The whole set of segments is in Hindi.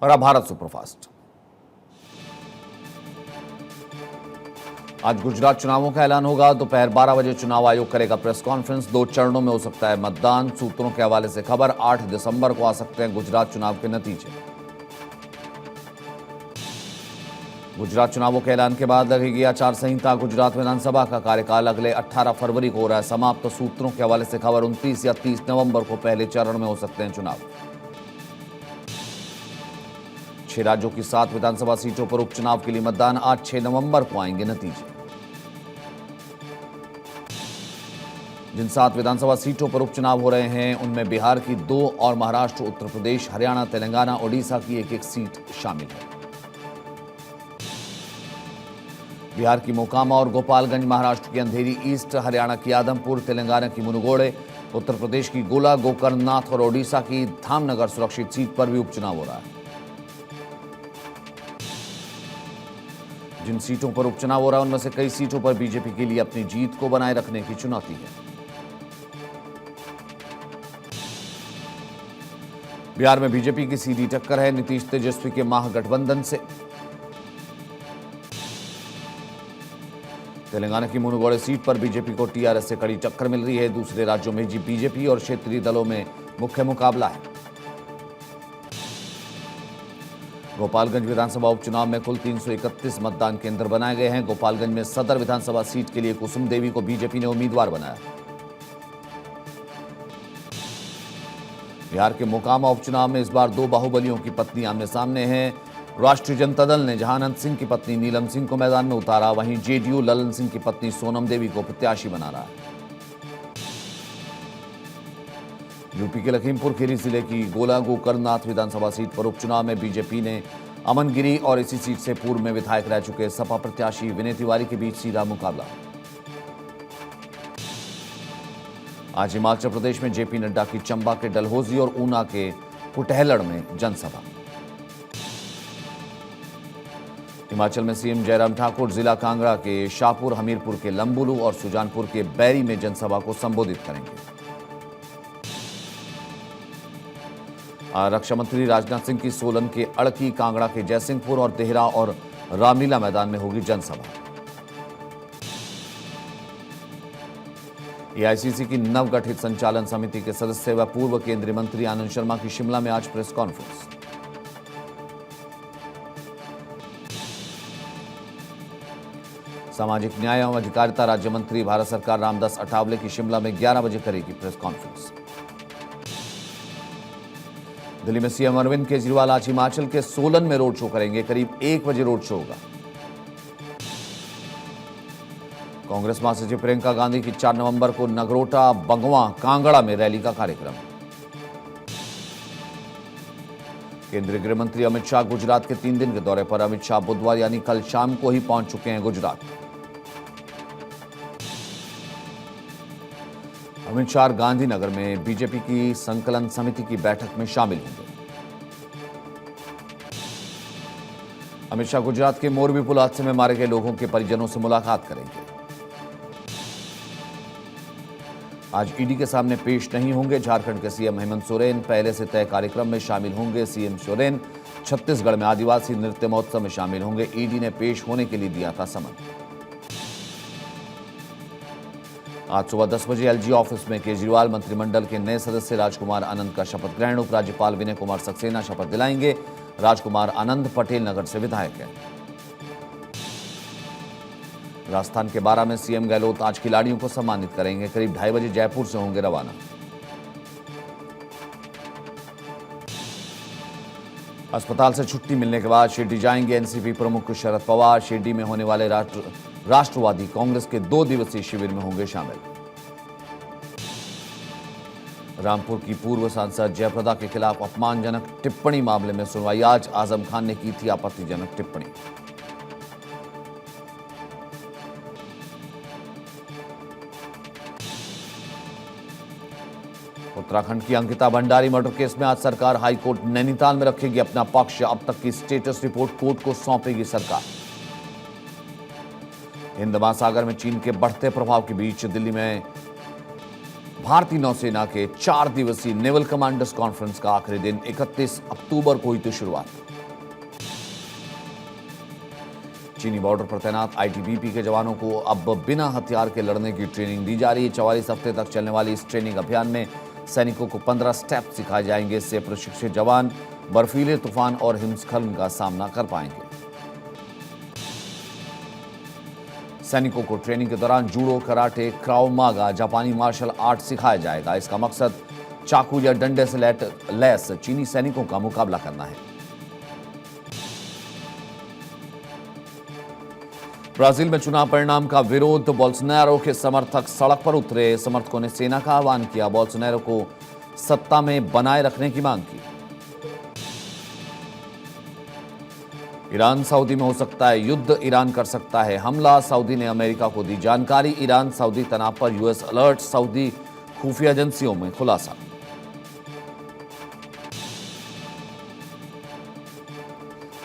और अब भारत सुपरफास्ट। आज गुजरात चुनावों का ऐलान होगा। दोपहर 12 बजे चुनाव आयोग करेगा प्रेस कॉन्फ्रेंस। 2 चरणों में हो सकता है मतदान। सूत्रों के हवाले से खबर 8 दिसंबर को आ सकते हैं गुजरात चुनाव के नतीजे। गुजरात चुनावों के ऐलान के बाद लगेगी आचार संहिता। गुजरात विधानसभा का कार्यकाल अगले 18 फरवरी को हो रहा है समाप्त। सूत्रों के हवाले से खबर 29 या 30 नवंबर को पहले चरण में हो सकते हैं चुनाव। 6 राज्यों की 7 विधानसभा सीटों पर उपचुनाव के लिए मतदान। आज 6 नवंबर को आएंगे नतीजे। जिन 7 विधानसभा सीटों पर उपचुनाव हो रहे हैं उनमें बिहार की 2 और महाराष्ट्र, उत्तर प्रदेश, हरियाणा, तेलंगाना, ओडिशा की 1-1 सीट शामिल है। बिहार की मोकामा और गोपालगंज, महाराष्ट्र की अंधेरी ईस्ट, हरियाणा की आदमपुर, तेलंगाना की मुनुगोड़े, उत्तर प्रदेश की गोला, गोकर्णनाथ और ओडिशा की धामनगर सुरक्षित सीट पर भी उपचुनाव हो रहा है। जिन सीटों पर उपचुनाव हो रहा है उनमें से कई सीटों पर बीजेपी के लिए अपनी जीत को बनाए रखने की चुनौती है। बिहार में बीजेपी की सीधी टक्कर है नीतीश तेजस्वी के महागठबंधन से। तेलंगाना की मुनुगोड़े सीट पर बीजेपी को टीआरएस से कड़ी टक्कर मिल रही है। दूसरे राज्यों में बीजेपी और क्षेत्रीय दलों में मुख्य मुकाबला है। गोपालगंज विधानसभा उपचुनाव में कुल 331 मतदान केंद्र बनाए गए हैं। गोपालगंज में सदर विधानसभा सीट के लिए कुसुम देवी को बीजेपी ने उम्मीदवार बनाया। बिहार के मोकामा उपचुनाव में इस बार 2 बाहुबलियों की पत्नी आमने सामने हैं। राष्ट्रीय जनता दल ने जहानंद सिंह की पत्नी नीलम सिंह को मैदान में उतारा। वहीं जेडीयू ललन सिंह की पत्नी सोनम देवी को प्रत्याशी बना रहा है। यूपी के लखीमपुर खीरी जिले की गोला गोकर्णनाथ विधानसभा सीट पर उपचुनाव में बीजेपी ने अमन गिरी और इसी सीट से पूर्व में विधायक रह चुके सपा प्रत्याशी विनय तिवारी के बीच सीधा मुकाबला। आज हिमाचल प्रदेश में जेपी नड्डा की चंबा के डलहौजी और ऊना के कुटहलड़ में जनसभा। हिमाचल में सीएम जयराम ठाकुर जिला कांगड़ा के शाहपुर, हमीरपुर के लंबुलू और सुजानपुर के बैरी में जनसभा को संबोधित करेंगे। रक्षा मंत्री राजनाथ सिंह की सोलन के अड़की, कांगड़ा के जयसिंहपुर और देहरा और रामलीला मैदान में होगी जनसभा। एआईसीसी की नवगठित संचालन समिति के सदस्य व पूर्व केंद्रीय मंत्री आनंद शर्मा की शिमला में आज प्रेस कॉन्फ्रेंस। सामाजिक न्याय एवं अधिकारिता राज्य मंत्री भारत सरकार रामदास अठावले की शिमला में 11 बजे करेगी प्रेस कॉन्फ्रेंस। दिल्ली में सीएम अरविंद केजरीवाल आज हिमाचल के सोलन में रोड शो करेंगे। करीब 1 बजे रोड शो होगा। कांग्रेस महासचिव प्रियंका गांधी की 4 नवंबर को नगरोटा, बगवां, कांगड़ा में रैली का कार्यक्रम। केंद्रीय गृह मंत्री अमित शाह गुजरात के 3 दिन के दौरे पर। अमित शाह बुधवार यानी कल शाम को ही पहुंच चुके हैं गुजरात। अमित शाह गांधीनगर में बीजेपी की संकलन समिति की बैठक में शामिल होंगे। अमित शाह गुजरात के मोरबी पुल हादसे में मारे गए लोगों के परिजनों से मुलाकात करेंगे। आज ईडी के सामने पेश नहीं होंगे झारखंड के सीएम हेमंत सोरेन। पहले से तय कार्यक्रम में शामिल होंगे सीएम सोरेन। छत्तीसगढ़ में आदिवासी नृत्य महोत्सव में शामिल होंगे। ईडी ने पेश होने के लिए दिया था समन। आज सुबह 10 बजे एलजी ऑफिस में केजरीवाल मंत्रिमंडल के नए सदस्य राजकुमार आनंद का शपथ ग्रहण। उपराज्यपाल विनय कुमार सक्सेना शपथ दिलाएंगे। राजकुमार आनंद पटेल नगर से विधायक हैं। राजस्थान के बारा में सीएम गहलोत आज खिलाड़ियों को सम्मानित करेंगे। करीब 2:30 बजे जयपुर से होंगे रवाना। अस्पताल से छुट्टी मिलने के बाद शिरडी जाएंगे एनसीपी प्रमुख शरद पवार। शिरडी में होने वाले राष्ट्रवादी कांग्रेस के 2 दिवसीय शिविर में होंगे शामिल। रामपुर की पूर्व सांसद जयप्रदा के खिलाफ अपमानजनक टिप्पणी मामले में सुनवाई आज। आजम खान ने की थी आपत्तिजनक टिप्पणी। उत्तराखंड की अंकिता भंडारी मर्डर केस में आज सरकार हाईकोर्ट नैनीताल में रखेगी अपना पक्ष। अब तक की स्टेटस रिपोर्ट कोर्ट को सौंपेगी सरकार। हिंद महासागर में चीन के बढ़ते प्रभाव के बीच दिल्ली में भारतीय नौसेना के 4 दिवसीय नेवल कमांडर्स कॉन्फ्रेंस का आखिरी दिन 31 अक्टूबर को हुई थी शुरुआत। चीनी बॉर्डर पर तैनात आईटीबीपी के जवानों को अब बिना हथियार के लड़ने की ट्रेनिंग दी जा रही है। 44 हफ्ते तक चलने वाली इस ट्रेनिंग अभियान में सैनिकों को 15 स्टेप सिखाए जाएंगे। इससे प्रशिक्षित जवान बर्फीले तूफान और हिमस्खलन का सामना कर पाएंगे। सैनिकों को ट्रेनिंग के दौरान जूडो, कराटे, क्राव मागा, जापानी मार्शल आर्ट सिखाया जाएगा। इसका मकसद चाकू या डंडे से लैस चीनी सैनिकों का मुकाबला करना है। ब्राजील में चुनाव परिणाम का विरोध, बोल्सोनारो के समर्थक सड़क पर उतरे। समर्थकों ने सेना का आह्वान किया, बोल्सोनारो को सत्ता में बनाए रखने की मांग की। ईरान सऊदी में हो सकता है युद्ध, ईरान कर सकता है हमला, सऊदी ने अमेरिका को दी जानकारी। ईरान सऊदी तनाव पर यूएस अलर्ट, सऊदी खुफिया एजेंसियों में खुलासा।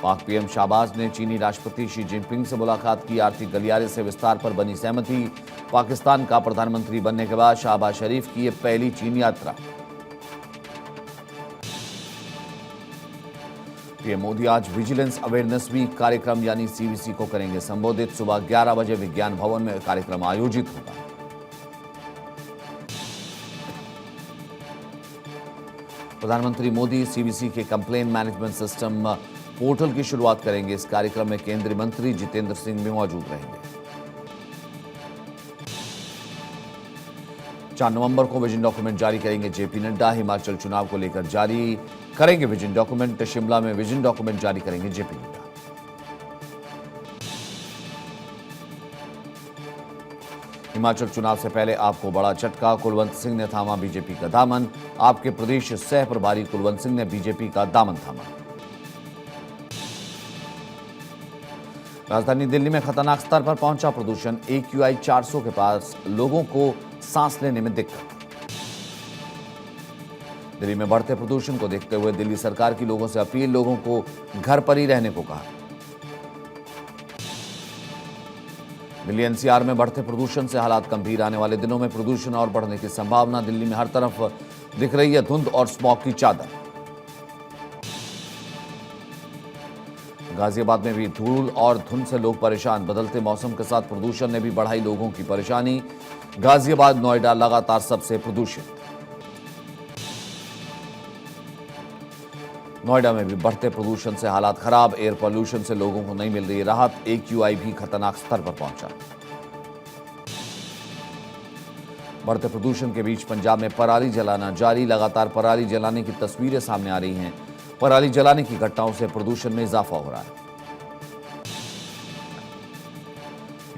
पाक पीएम शाहबाज ने चीनी राष्ट्रपति शी जिनपिंग से मुलाकात की। आर्थिक गलियारे से विस्तार पर बनी सहमति। पाकिस्तान का प्रधानमंत्री बनने के बाद शाहबाज शरीफ की यह पहली चीन यात्रा। पीएम मोदी आज विजिलेंस अवेयरनेस वीक कार्यक्रम यानी सीवीसी को करेंगे संबोधित। सुबह 11 बजे विज्ञान भवन में कार्यक्रम आयोजित होगा। प्रधानमंत्री मोदी सीवीसी के कंप्लेन मैनेजमेंट सिस्टम पोर्टल की शुरुआत करेंगे। इस कार्यक्रम में केंद्रीय मंत्री जितेंद्र सिंह भी मौजूद रहेंगे। 4 नवंबर को विजन डॉक्यूमेंट जारी करेंगे जेपी नड्डा। हिमाचल चुनाव को लेकर जारी करेंगे विजन डॉक्यूमेंट। शिमला में विजन डॉक्यूमेंट जारी करेंगे जेपी नड्डा। हिमाचल चुनाव से पहले आपको बड़ा झटका, कुलवंत सिंह ने थामा बीजेपी का दामन। आपके प्रदेश सह प्रभारी कुलवंत सिंह ने बीजेपी का दामन थामा। राजधानी दिल्ली में खतरनाक स्तर पर पहुंचा प्रदूषण। AQI 400 के पास लोगों को सांस लेने में दिक्कत। दिल्ली में बढ़ते प्रदूषण को देखते हुए दिल्ली सरकार की लोगों से अपील, लोगों को घर पर ही रहने को कहा। दिल्ली एनसीआर में बढ़ते प्रदूषण से हालात गंभीर। आने वाले दिनों में प्रदूषण और बढ़ने की संभावना। दिल्ली में हर तरफ दिख रही है धुंध और स्मॉग की चादर। गाजियाबाद में भी धूल और धुंध से लोग परेशान। बदलते मौसम के साथ प्रदूषण ने भी बढ़ाई लोगों की परेशानी। गाजियाबाद, नोएडा लगातार सबसे प्रदूषित। नोएडा में भी बढ़ते प्रदूषण से हालात खराब। एयर पॉल्यूशन से लोगों को नहीं मिल रही राहत। AQI भी खतरनाक स्तर पर पहुंचा। बढ़ते प्रदूषण के बीच पंजाब में पराली जलाना जारी। लगातार पराली जलाने की तस्वीरें सामने आ रही हैं। पराली जलाने की घटनाओं से प्रदूषण में इजाफा हो रहा है।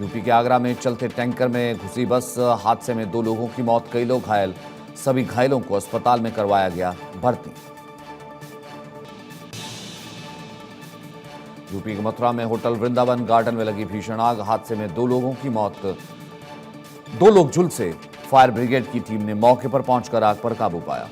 यूपी के आगरा में चलते टैंकर में घुसी बस, हादसे में 2 लोगों की मौत, कई लोग घायल। सभी घायलों को अस्पताल में करवाया गया भर्ती। यूपी के मथुरा में होटल वृंदावन गार्डन में लगी भीषण आग। हादसे में 2 लोगों की मौत, 2 लोग झुलसे। फायर ब्रिगेड की टीम ने मौके पर पहुंचकर आग पर काबू पाया।